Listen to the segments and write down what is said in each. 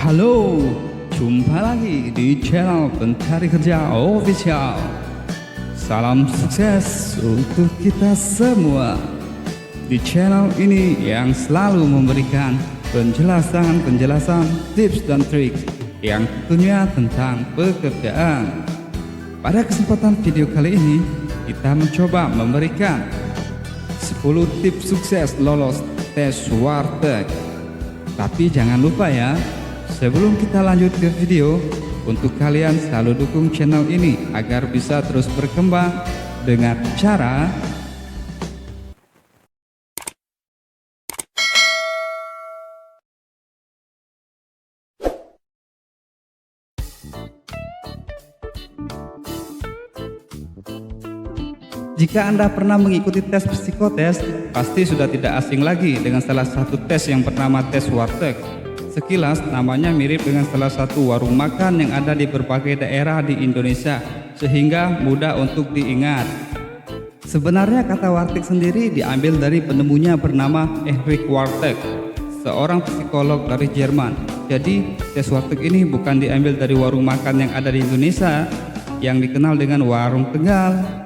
Halo, jumpa lagi di channel Pencari Kerja Official. Salam sukses untuk kita semua. Di channel ini yang selalu memberikan penjelasan tips dan trik yang tentunya tentang pekerjaan. Pada kesempatan video kali ini, kita mencoba memberikan 10 tips sukses lolos tes warteg. Tapi jangan lupa ya, sebelum kita lanjut ke video, untuk kalian selalu dukung channel ini agar bisa terus berkembang dengan cara jika Anda pernah mengikuti tes psikotes, pasti sudah tidak asing lagi dengan salah satu tes yang bernama tes warteg. Sekilas namanya mirip dengan salah satu warung makan yang ada di berbagai daerah di Indonesia, sehingga mudah untuk diingat. Sebenarnya kata warteg sendiri diambil dari penemunya bernama Erich Warteg, seorang psikolog dari Jerman. Jadi tes warteg ini bukan diambil dari warung makan yang ada di Indonesia yang dikenal dengan warung Tegal.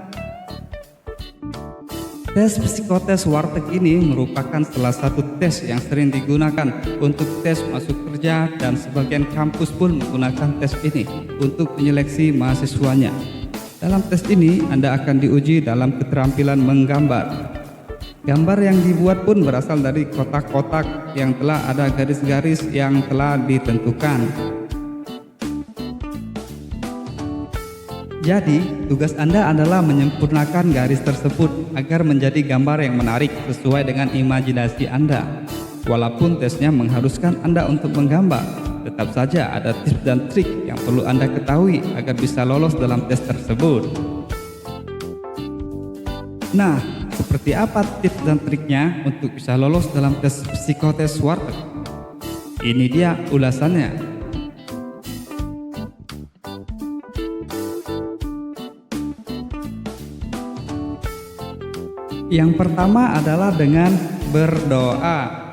Tes psikotes warteg ini merupakan salah satu tes yang sering digunakan untuk tes masuk kerja, dan sebagian kampus pun menggunakan tes ini untuk menyeleksi mahasiswanya. Dalam tes ini Anda akan diuji dalam keterampilan menggambar. Gambar yang dibuat pun berasal dari kotak-kotak yang telah ada garis-garis yang telah ditentukan. Jadi, tugas Anda adalah menyempurnakan garis tersebut agar menjadi gambar yang menarik sesuai dengan imajinasi Anda. Walaupun tesnya mengharuskan Anda untuk menggambar, tetap saja ada tips dan trik yang perlu Anda ketahui agar bisa lolos dalam tes tersebut. Nah, seperti apa tips dan triknya untuk bisa lolos dalam tes psikotes warteg? Ini dia ulasannya. Yang pertama adalah dengan berdoa.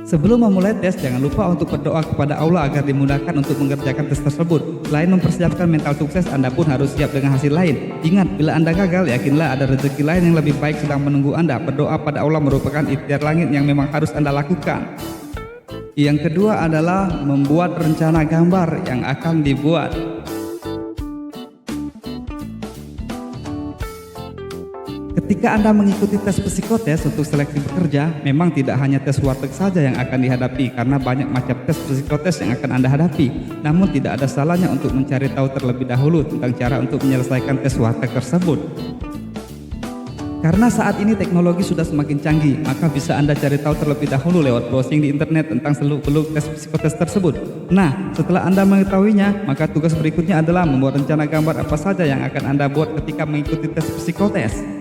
Sebelum memulai tes, jangan lupa untuk berdoa kepada Allah agar dimudahkan untuk mengerjakan tes tersebut. Selain mempersiapkan mental sukses, Anda pun harus siap dengan hasil lain. Ingat, bila Anda gagal, yakinlah ada rezeki lain yang lebih baik sedang menunggu Anda. Berdoa pada Allah merupakan ikhtiar langit yang memang harus Anda lakukan. Yang kedua adalah membuat rencana gambar yang akan dibuat. Ketika Anda mengikuti tes psikotes untuk seleksi bekerja, memang tidak hanya tes warteg saja yang akan dihadapi, karena banyak macam tes psikotes yang akan Anda hadapi. Namun tidak ada salahnya untuk mencari tahu terlebih dahulu tentang cara untuk menyelesaikan tes warteg tersebut. Karena saat ini teknologi sudah semakin canggih, maka bisa Anda cari tahu terlebih dahulu lewat browsing di internet tentang seluk-beluk tes psikotes tersebut. Nah, setelah Anda mengetahuinya, maka tugas berikutnya adalah membuat rencana gambar apa saja yang akan Anda buat ketika mengikuti tes psikotes.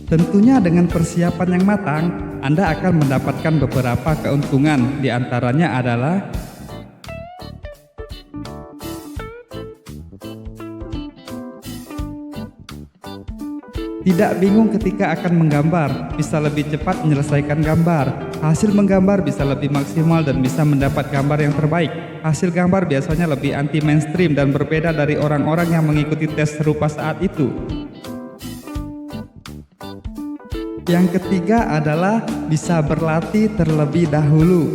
Tentunya dengan persiapan yang matang, Anda akan mendapatkan beberapa keuntungan. Di antaranya adalah tidak bingung ketika akan menggambar, bisa lebih cepat menyelesaikan gambar. Hasil menggambar bisa lebih maksimal dan bisa mendapat gambar yang terbaik. Hasil gambar biasanya lebih anti mainstream dan berbeda dari orang-orang yang mengikuti tes serupa saat itu. Yang ketiga adalah bisa berlatih terlebih dahulu.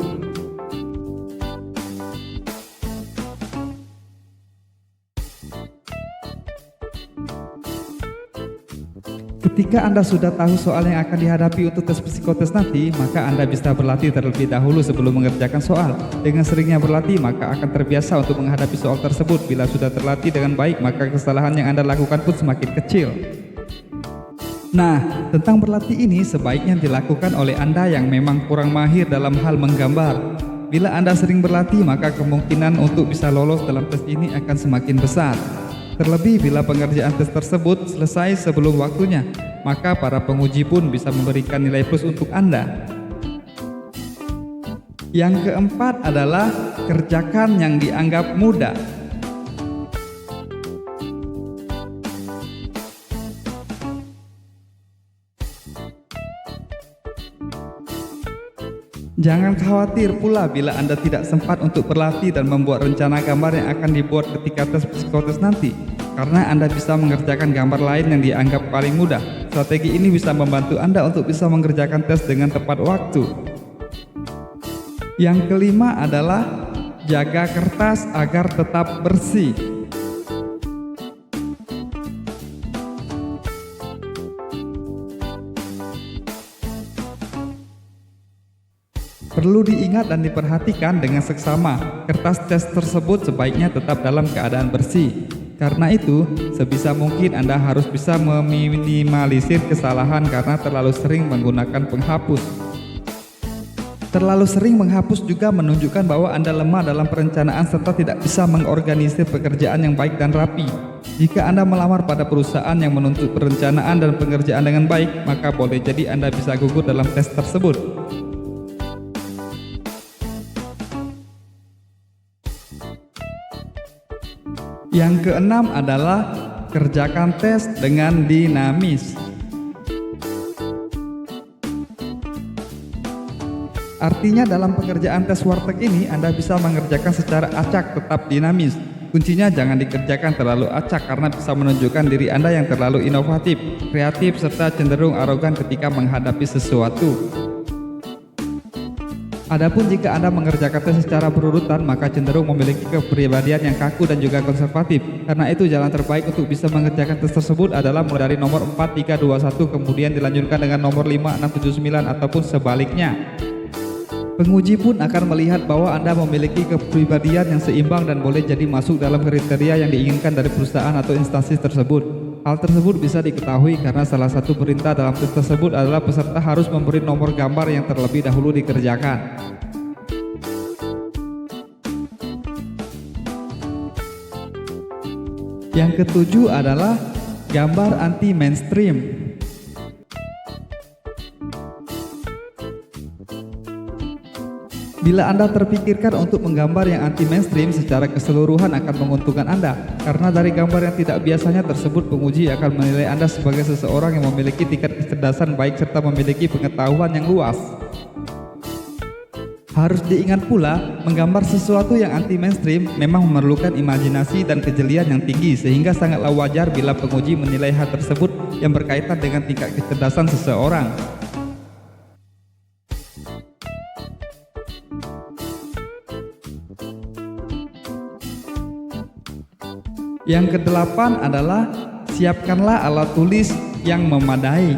Ketika Anda sudah tahu soal yang akan dihadapi untuk tes psikotes nanti, maka Anda bisa berlatih terlebih dahulu sebelum mengerjakan soal. Dengan seringnya berlatih, maka akan terbiasa untuk menghadapi soal tersebut. Bila sudah terlatih dengan baik, maka kesalahan yang Anda lakukan pun semakin kecil. Nah, tentang berlatih ini sebaiknya dilakukan oleh Anda yang memang kurang mahir dalam hal menggambar. Bila Anda sering berlatih, maka kemungkinan untuk bisa lolos dalam tes ini akan semakin besar. Terlebih bila pengerjaan tes tersebut selesai sebelum waktunya, maka para penguji pun bisa memberikan nilai plus untuk Anda. Yang keempat adalah kerjakan yang dianggap mudah. Jangan khawatir pula bila Anda tidak sempat untuk berlatih dan membuat rencana gambar yang akan dibuat ketika tes psikotes nanti, karena Anda bisa mengerjakan gambar lain yang dianggap paling mudah. Strategi ini bisa membantu Anda untuk bisa mengerjakan tes dengan tepat waktu. Yang kelima adalah jaga kertas agar tetap bersih. Perlu diingat dan diperhatikan dengan seksama, kertas tes tersebut sebaiknya tetap dalam keadaan bersih. Karena itu, sebisa mungkin Anda harus bisa meminimalisir kesalahan karena terlalu sering menggunakan penghapus. Terlalu sering menghapus juga menunjukkan bahwa Anda lemah dalam perencanaan serta tidak bisa mengorganisir pekerjaan yang baik dan rapi. Jika Anda melamar pada perusahaan yang menuntut perencanaan dan pengerjaan dengan baik, maka boleh jadi Anda bisa gugur dalam tes tersebut. Yang keenam adalah kerjakan tes dengan dinamis. Artinya dalam pekerjaan tes warteg ini Anda bisa mengerjakan secara acak tetap dinamis. Kuncinya jangan dikerjakan terlalu acak karena bisa menunjukkan diri Anda yang terlalu inovatif, kreatif, serta cenderung arogan ketika menghadapi sesuatu. Adapun jika Anda mengerjakan tes secara berurutan, maka cenderung memiliki kepribadian yang kaku dan juga konservatif. Karena itu jalan terbaik untuk bisa mengerjakan tes tersebut adalah mulai dari nomor 4, 3, 2, 1 kemudian dilanjutkan dengan nomor 5, 6, 7, 9 ataupun sebaliknya. Penguji pun akan melihat bahwa Anda memiliki kepribadian yang seimbang dan boleh jadi masuk dalam kriteria yang diinginkan dari perusahaan atau instansi tersebut. Hal tersebut bisa diketahui karena salah satu perintah dalam tes tersebut adalah peserta harus memberi nomor gambar yang terlebih dahulu dikerjakan. Yang ketujuh adalah gambar anti mainstream. Bila Anda terpikirkan untuk menggambar yang anti mainstream, secara keseluruhan akan menguntungkan Anda. Karena dari gambar yang tidak biasanya tersebut, penguji akan menilai Anda sebagai seseorang yang memiliki tingkat kecerdasan baik serta memiliki pengetahuan yang luas. Harus diingat pula, menggambar sesuatu yang anti mainstream memang memerlukan imajinasi dan kejelian yang tinggi, sehingga sangatlah wajar bila penguji menilai hal tersebut yang berkaitan dengan tingkat kecerdasan seseorang. Yang kedelapan adalah siapkanlah alat tulis yang memadai.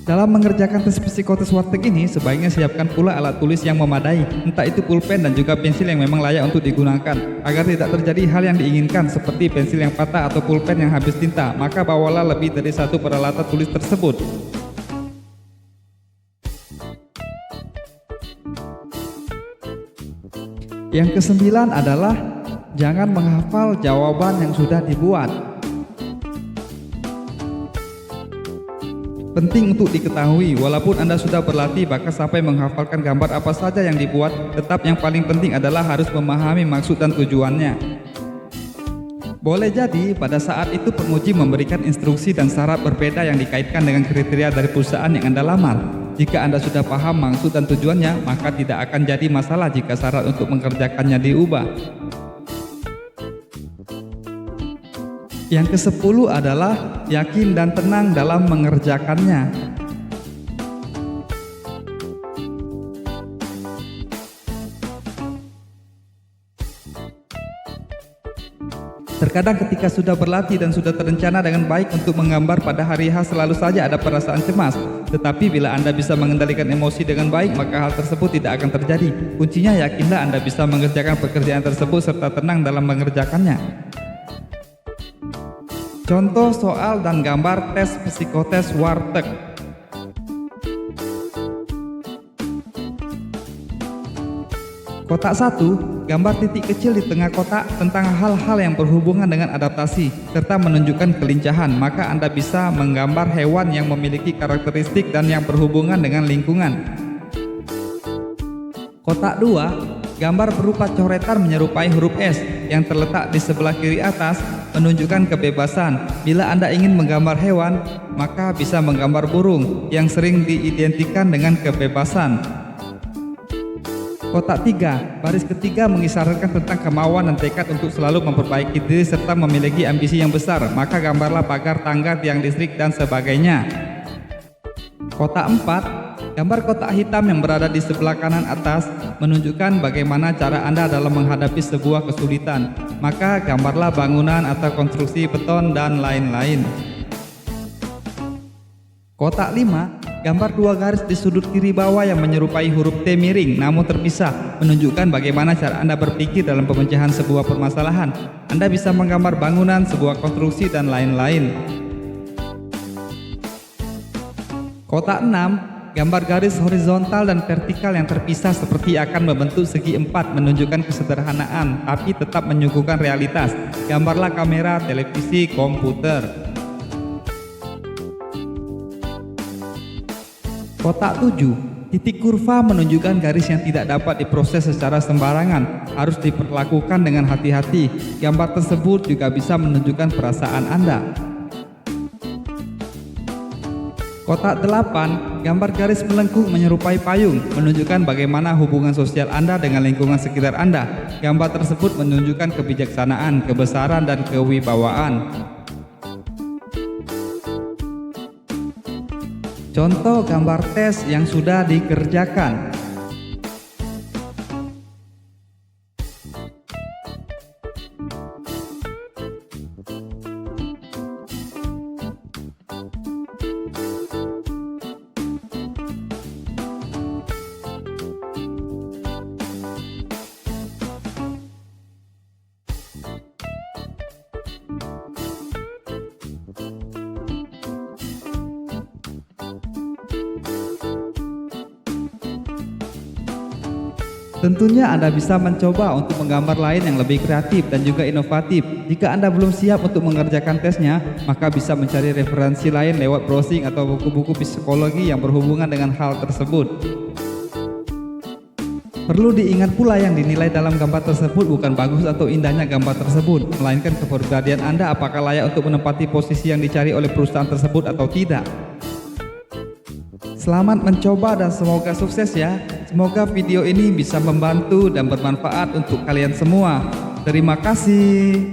Dalam mengerjakan tes psikotes warteg ini, sebaiknya siapkan pula alat tulis yang memadai, entah itu pulpen dan juga pensil yang memang layak untuk digunakan. Agar tidak terjadi hal yang diinginkan seperti pensil yang patah atau pulpen yang habis tinta, maka bawalah lebih dari satu peralatan tulis tersebut. Yang kesembilan adalah jangan menghafal jawaban yang sudah dibuat. Penting untuk diketahui, walaupun Anda sudah berlatih bahkan sampai menghafalkan gambar apa saja yang dibuat, tetap yang paling penting adalah harus memahami maksud dan tujuannya. Boleh jadi pada saat itu penguji memberikan instruksi dan syarat berbeda yang dikaitkan dengan kriteria dari perusahaan yang Anda lamar. Jika Anda sudah paham maksud dan tujuannya, maka tidak akan jadi masalah jika syarat untuk mengerjakannya diubah. Yang ke-10 adalah yakin dan tenang dalam mengerjakannya. Terkadang ketika sudah berlatih dan sudah terencana dengan baik untuk menggambar pada hari H, selalu saja ada perasaan cemas. Tetapi bila Anda bisa mengendalikan emosi dengan baik, maka hal tersebut tidak akan terjadi. Kuncinya yakinlah Anda bisa mengerjakan pekerjaan tersebut serta tenang dalam mengerjakannya. Contoh soal dan gambar tes psikotes warteg. Kotak 1, gambar titik kecil di tengah kotak tentang hal-hal yang berhubungan dengan adaptasi serta menunjukkan kelincahan, maka Anda bisa menggambar hewan yang memiliki karakteristik dan yang berhubungan dengan lingkungan. Kotak 2, gambar berupa coretan menyerupai huruf S yang terletak di sebelah kiri atas menunjukkan kebebasan. Bila Anda ingin menggambar hewan, maka bisa menggambar burung yang sering diidentikan dengan kebebasan. Kotak 3, baris ketiga mengisyaratkan tentang kemauan dan tekad untuk selalu memperbaiki diri serta memiliki ambisi yang besar, maka gambarlah pagar, tangga, tiang listrik, dan sebagainya. Kotak 4, gambar kotak hitam yang berada di sebelah kanan atas menunjukkan bagaimana cara Anda dalam menghadapi sebuah kesulitan, maka gambarlah bangunan atau konstruksi beton dan lain-lain. Kotak 5, gambar 2 garis di sudut kiri bawah yang menyerupai huruf T miring namun terpisah, menunjukkan bagaimana cara Anda berpikir dalam pemecahan sebuah permasalahan. Anda bisa menggambar bangunan, sebuah konstruksi, dan lain-lain. Kotak 6, gambar garis horizontal dan vertikal yang terpisah seperti akan membentuk segi 4, menunjukkan kesederhanaan tapi tetap menyuguhkan realitas. Gambarlah kamera, televisi, komputer. Kotak 7, titik kurva menunjukkan garis yang tidak dapat diproses secara sembarangan, harus diperlakukan dengan hati-hati. Gambar tersebut juga bisa menunjukkan perasaan Anda. Kotak 8, gambar garis melengkung menyerupai payung, menunjukkan bagaimana hubungan sosial Anda dengan lingkungan sekitar Anda. Gambar tersebut menunjukkan kebijaksanaan, kebesaran, dan kewibawaan. Contoh gambar tes yang sudah dikerjakan. Tentunya Anda bisa mencoba untuk menggambar lain yang lebih kreatif dan juga inovatif. Jika Anda belum siap untuk mengerjakan tesnya, maka bisa mencari referensi lain lewat browsing atau buku-buku psikologi yang berhubungan dengan hal tersebut. Perlu diingat pula yang dinilai dalam gambar tersebut bukan bagus atau indahnya gambar tersebut, melainkan kepribadian Anda apakah layak untuk menempati posisi yang dicari oleh perusahaan tersebut atau tidak. Selamat mencoba dan semoga sukses ya. Semoga video ini bisa membantu dan bermanfaat untuk kalian semua. Terima kasih.